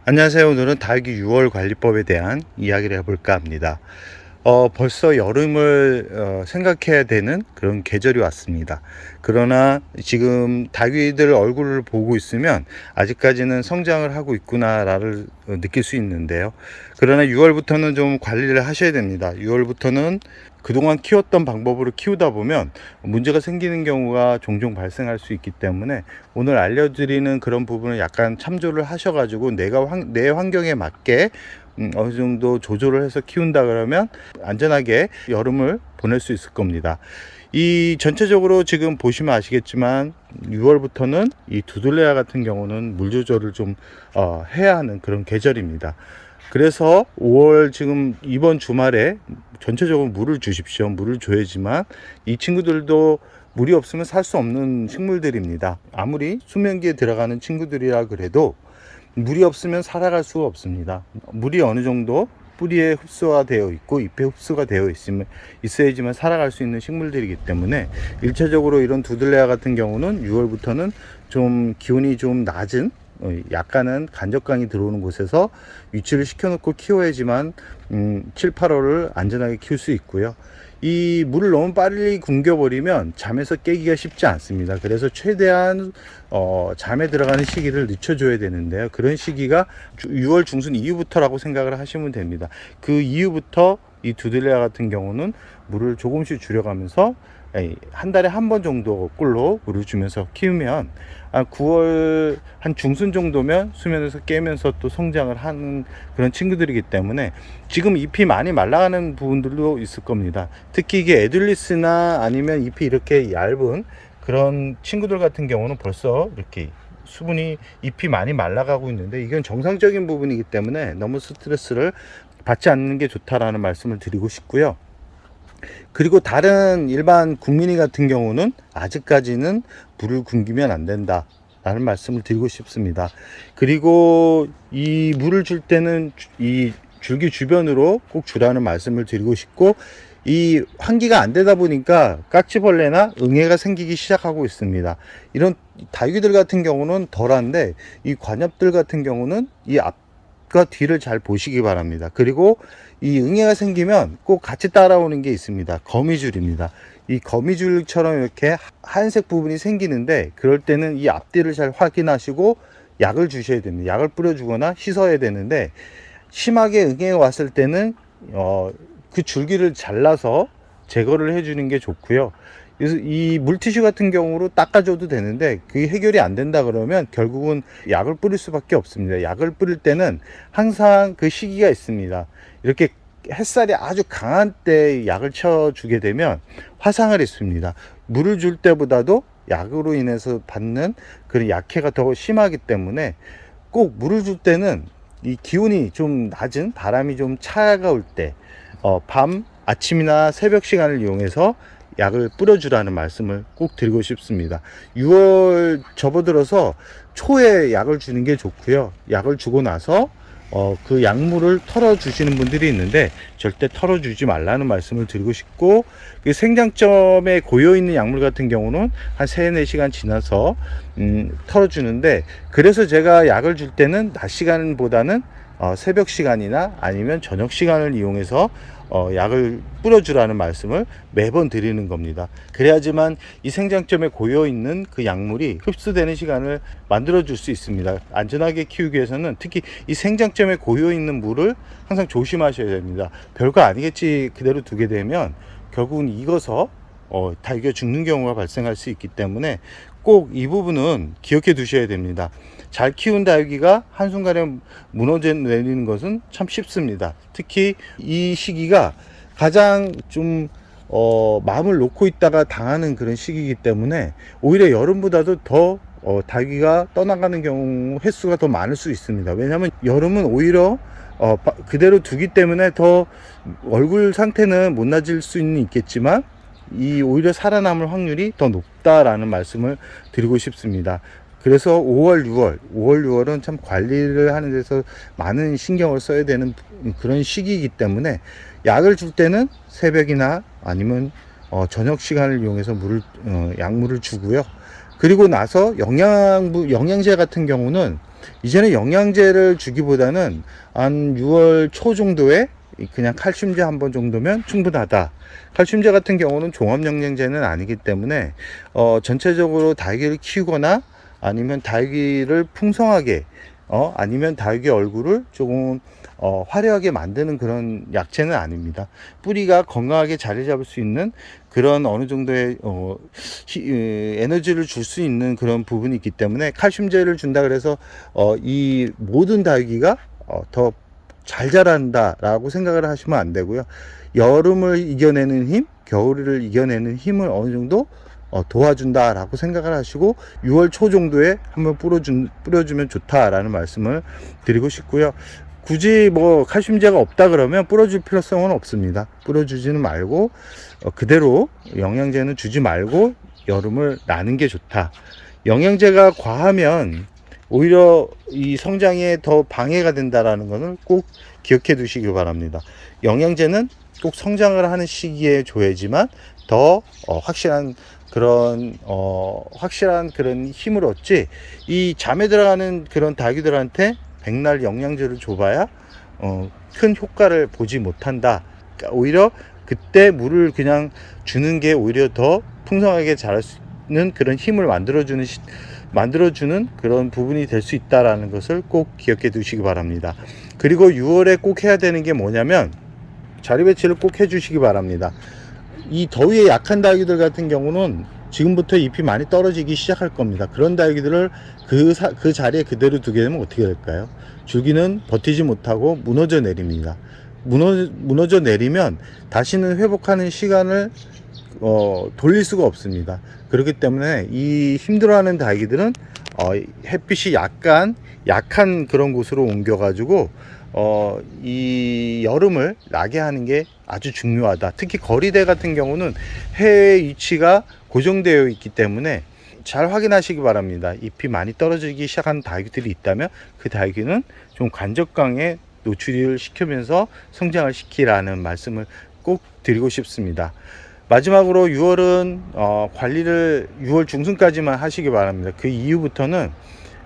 안녕하세요. 오늘은 닭이 6월 관리법에 대한 이야기를 해볼까 합니다. 벌써 여름을 생각해야 되는 그런 계절이 왔습니다. 그러나 지금 닭이들 얼굴을 보고 있으면 아직까지는 성장을 하고 있구나를 느낄 수 있는데요. 그러나 6월부터는 좀 관리를 하셔야 됩니다. 6월부터는 그동안 키웠던 방법으로 키우다 보면 문제가 생기는 경우가 종종 발생할 수 있기 때문에 오늘 알려드리는 그런 부분을 약간 참조를 하셔가지고 내 환경에 맞게 어느 정도 조절을 해서 키운다 그러면 안전하게 여름을 보낼 수 있을 겁니다. 이 전체적으로 지금 보시면 아시겠지만 6월부터는 이 두들레아 같은 경우는 물 조절을 좀 해야 하는 그런 계절입니다. 그래서 5월 지금 이번 주말에 전체적으로 물을 주십시오. 물을 줘야지만 이 친구들도 물이 없으면 살 수 없는 식물들입니다. 아무리 수면기에 들어가는 친구들이라 그래도 물이 없으면 살아갈 수가 없습니다. 물이 어느 정도 뿌리에 흡수가 되어 있고 잎에 흡수가 되어 있어야지만 살아갈 수 있는 식물들이기 때문에 일차적으로 이런 두들레아 같은 경우는 6월부터는 좀 기온이 좀 낮은 약간은 간접광이 들어오는 곳에서 위치를 시켜놓고 키워야지만 7, 8월을 안전하게 키울 수 있고요. 이 물을 너무 빨리 굶겨버리면 잠에서 깨기가 쉽지 않습니다. 그래서 최대한 잠에 들어가는 시기를 늦춰줘야 되는데요. 그런 시기가 6월 중순 이후부터라고 생각을 하시면 됩니다. 그 이후부터 이 두들레아 같은 경우는 물을 조금씩 줄여가면서 한 달에 한 번 정도 꿀로 물을 주면서 키우면 9월 한 중순 정도면 수면에서 깨면서 또 성장을 하는 그런 친구들이기 때문에 지금 잎이 많이 말라가는 부분들도 있을 겁니다. 특히 이게 에듈리스나 아니면 잎이 이렇게 얇은 그런 친구들 같은 경우는 벌써 이렇게 수분이 잎이 많이 말라가고 있는데 이건 정상적인 부분이기 때문에 너무 스트레스를 받지 않는 게 좋다라는 말씀을 드리고 싶고요. 그리고 다른 일반 국민이 같은 경우는 아직까지는 물을 굶기면 안 된다 라는 말씀을 드리고 싶습니다. 그리고 이 물을 줄 때는 이 줄기 주변으로 꼭 주라는 말씀을 드리고 싶고, 이 환기가 안 되다 보니까 깍지벌레나 응애가 생기기 시작하고 있습니다. 이런 다육이들 같은 경우는 덜한데 이 관엽들 같은 경우는 이 앞과 뒤를 잘 보시기 바랍니다. 그리고 이 응애가 생기면 꼭 같이 따라오는 게 있습니다. 거미줄입니다. 이 거미줄처럼 이렇게 하얀색 부분이 생기는데 그럴 때는 이 앞뒤를 잘 확인하시고 약을 주셔야 됩니다. 약을 뿌려주거나 씻어야 되는데 심하게 응애가 왔을 때는 그 줄기를 잘라서 제거를 해주는 게 좋고요. 그래서 이 물티슈 같은 경우로 닦아줘도 되는데 그게 해결이 안 된다 그러면 결국은 약을 뿌릴 수밖에 없습니다. 약을 뿌릴 때는 항상 그 시기가 있습니다. 이렇게 햇살이 아주 강한 때 약을 쳐주게 되면 화상을 입습니다. 물을 줄 때보다도 약으로 인해서 받는 그런 약해가 더 심하기 때문에 꼭 물을 줄 때는 이 기온이 좀 낮은 바람이 좀 차가울 때 밤 아침이나 새벽 시간을 이용해서 약을 뿌려주라는 말씀을 꼭 드리고 싶습니다. 6월 접어들어서 초에 약을 주는 게 좋고요. 약을 주고 나서 그 약물을 털어 주시는 분들이 있는데 절대 털어 주지 말라는 말씀을 드리고 싶고, 그 생장점에 고여 있는 약물 같은 경우는 한 3, 4시간 지나서 털어 주는데, 그래서 제가 약을 줄 때는 낮 시간보다는 새벽 시간이나 아니면 저녁 시간을 이용해서 약을 뿌려주라는 말씀을 매번 드리는 겁니다. 그래야지만 이 생장점에 고여 있는 그 약물이 흡수되는 시간을 만들어 줄 수 있습니다. 안전하게 키우기 위해서는 특히 이 생장점에 고여 있는 물을 항상 조심하셔야 됩니다. 별거 아니겠지 그대로 두게 되면 결국은 익어서 다 익어 죽는 경우가 발생할 수 있기 때문에 꼭 이 부분은 기억해 두셔야 됩니다. 잘 키운 다육이가 한순간에 무너져 내리는 것은 참 쉽습니다. 특히 이 시기가 가장 좀 마음을 놓고 있다가 당하는 그런 시기이기 때문에 오히려 여름보다도 더 다육이가 떠나가는 경우 횟수가 더 많을 수 있습니다. 왜냐하면 여름은 오히려 그대로 두기 때문에 더 얼굴 상태는 못 나질 수는 있겠지만 이 오히려 살아남을 확률이 더 높다라는 말씀을 드리고 싶습니다. 그래서 5월, 6월은 참 관리를 하는 데서 많은 신경을 써야 되는 그런 시기이기 때문에 약을 줄 때는 새벽이나 아니면 저녁 시간을 이용해서 약물을 주고요. 그리고 나서 영양제 같은 경우는 이제는 영양제를 주기보다는 한 6월 초 정도에 그냥 칼슘제 한 번 정도면 충분하다. 칼슘제 같은 경우는 종합영양제는 아니기 때문에 전체적으로 다육이를 키우거나 아니면 다육이를 풍성하게 아니면 다육이 얼굴을 조금 화려하게 만드는 그런 약체는 아닙니다. 뿌리가 건강하게 자리 잡을 수 있는 그런 어느 정도의 에너지를 줄 수 있는 그런 부분이 있기 때문에 칼슘제를 준다 그래서 이 모든 다육이가 더 잘 자란다 라고 생각을 하시면 안 되고요. 여름을 이겨내는 힘, 겨울을 이겨내는 힘을 어느 정도 도와준다 라고 생각을 하시고 6월 초 정도에 한번 뿌려주면 좋다라는 말씀을 드리고 싶고요. 굳이 뭐 칼슘제가 없다 그러면 뿌려줄 필요성은 없습니다. 뿌려주지는 말고 그대로 영양제는 주지 말고 여름을 나는 게 좋다. 영양제가 과하면 오히려 이 성장에 더 방해가 된다라는 것을 꼭 기억해 두시기 바랍니다. 영양제는 꼭 성장을 하는 시기에 줘야지만 더 확실한 그런 힘을 얻지, 이 잠에 들어가는 그런 닭이들한테 백날 영양제를 줘봐야 큰 효과를 보지 못한다. 그러니까 오히려 그때 물을 그냥 주는 게 오히려 더 풍성하게 자랄 수 있는 그런 힘을 만들어주는 그런 부분이 될 수 있다라는 것을 꼭 기억해 두시기 바랍니다. 그리고 6월에 꼭 해야 되는 게 뭐냐면 자리 배치를 꼭 해주시기 바랍니다. 이 더위에 약한 다육이들 같은 경우는 지금부터 잎이 많이 떨어지기 시작할 겁니다. 그런 다육이들을 그 자리에 그대로 두게 되면 어떻게 될까요? 줄기는 버티지 못하고 무너져 내립니다. 무너져 내리면 다시는 회복하는 시간을 돌릴 수가 없습니다. 그렇기 때문에 이 힘들어하는 다육이들은 햇빛이 약한 그런 곳으로 옮겨가지고 이 여름을 나게 하는 게 아주 중요하다. 특히 거리대 같은 경우는 해의 위치가 고정되어 있기 때문에 잘 확인하시기 바랍니다. 잎이 많이 떨어지기 시작한 다육이들이 있다면 그 다육이는 좀 간접광에 노출을 시키면서 성장을 시키라는 말씀을 꼭 드리고 싶습니다. 마지막으로 6월은 관리를 6월 중순까지만 하시기 바랍니다. 그 이후부터는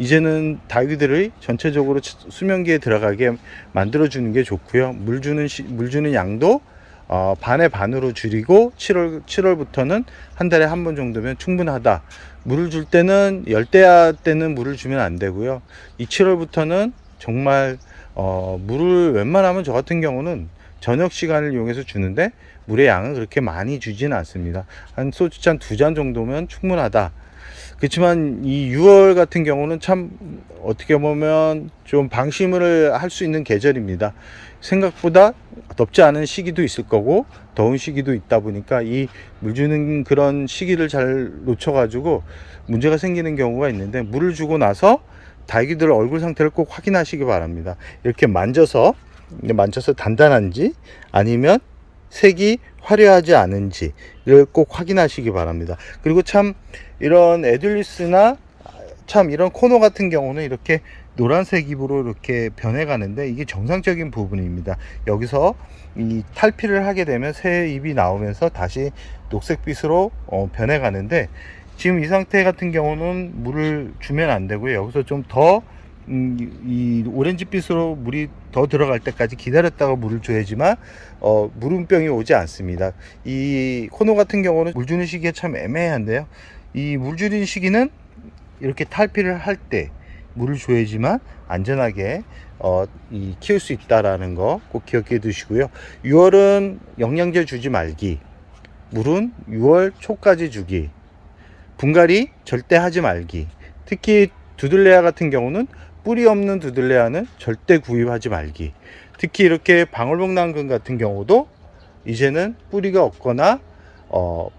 이제는 다육이들의 전체적으로 수면기에 들어가게 만들어 주는 게 좋고요. 물 주는 양도 반의 반으로 줄이고 7월부터는 한 달에 한 번 정도면 충분하다. 물을 줄 때는 열대야 때는 물을 주면 안 되고요. 이 7월부터는 정말 물을 웬만하면 저 같은 경우는 저녁 시간을 이용해서 주는데 물의 양은 그렇게 많이 주지는 않습니다. 한 소주잔 2잔 정도면 충분하다. 그렇지만 이 6월 같은 경우는 참 어떻게 보면 좀 방심을 할 수 있는 계절입니다. 생각보다 덥지 않은 시기도 있을 거고 더운 시기도 있다 보니까 이 물 주는 그런 시기를 잘 놓쳐가지고 문제가 생기는 경우가 있는데, 물을 주고 나서 다육이들 얼굴 상태를 꼭 확인하시기 바랍니다. 이렇게 만져서 단단한지 아니면 색이 화려하지 않은지를 꼭 확인하시기 바랍니다. 그리고 참 이런 에듈리스나 참 이런 코노 같은 경우는 이렇게 노란색 잎으로 이렇게 변해가는데 이게 정상적인 부분입니다. 여기서 이 탈피를 하게 되면 새 잎이 나오면서 다시 녹색빛으로 변해가는데, 지금 이 상태 같은 경우는 물을 주면 안 되고요. 여기서 좀 더 이 오렌지빛으로 물이 더 들어갈 때까지 기다렸다가 물을 줘야지만 물음병이 오지 않습니다. 이 코노 같은 경우는 물 주는 시기에 참 애매한데요. 이 물 주는 시기는 이렇게 탈피를 할 때 물을 줘야지만 안전하게 키울 수 있다라는 거 꼭 기억해 두시고요. 6월은 영양제 주지 말기, 물은 6월 초까지 주기, 분갈이 절대 하지 말기. 특히 두들레아 같은 경우는 뿌리 없는 두들레아는 절대 구입하지 말기. 특히 이렇게 방울복랑금 같은 경우도 이제는 뿌리가 없거나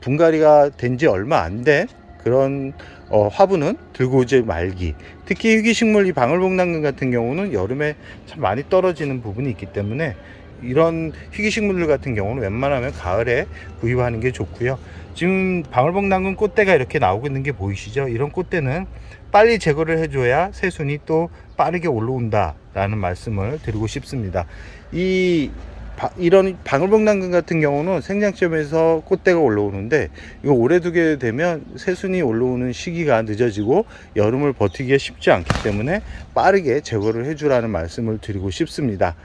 분갈이가 된 지 얼마 안 된 그런 화분은 들고 오지 말기. 특히 희귀식물 이 방울복랑금 같은 경우는 여름에 참 많이 떨어지는 부분이 있기 때문에 이런 희귀식물들 같은 경우는 웬만하면 가을에 구입하는 게 좋고요. 지금 방울복랑금 꽃대가 이렇게 나오고 있는 게 보이시죠? 이런 꽃대는 빨리 제거를 해줘야 새순이 또 빠르게 올라온다 라는 말씀을 드리고 싶습니다. 이 이런 방울복랑금 같은 경우는 생장점에서 꽃대가 올라오는데 이거 오래 두게 되면 새순이 올라오는 시기가 늦어지고 여름을 버티기가 쉽지 않기 때문에 빠르게 제거를 해주라는 말씀을 드리고 싶습니다.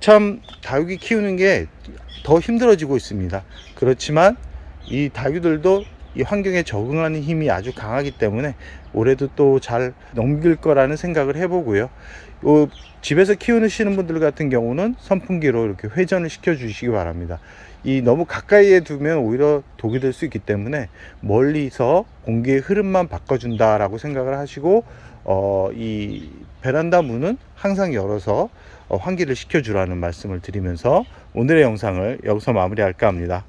참 다육이 키우는 게 더 힘들어지고 있습니다. 그렇지만 이 다육이들도 이 환경에 적응하는 힘이 아주 강하기 때문에 올해도 또 잘 넘길 거라는 생각을 해보고요. 집에서 키우시는 분들 같은 경우는 선풍기로 이렇게 회전을 시켜 주시기 바랍니다. 이 너무 가까이에 두면 오히려 독이 될 수 있기 때문에 멀리서 공기의 흐름만 바꿔준다라고 생각을 하시고 이 베란다 문은 항상 열어서 환기를 시켜주라는 말씀을 드리면서 오늘의 영상을 여기서 마무리할까 합니다.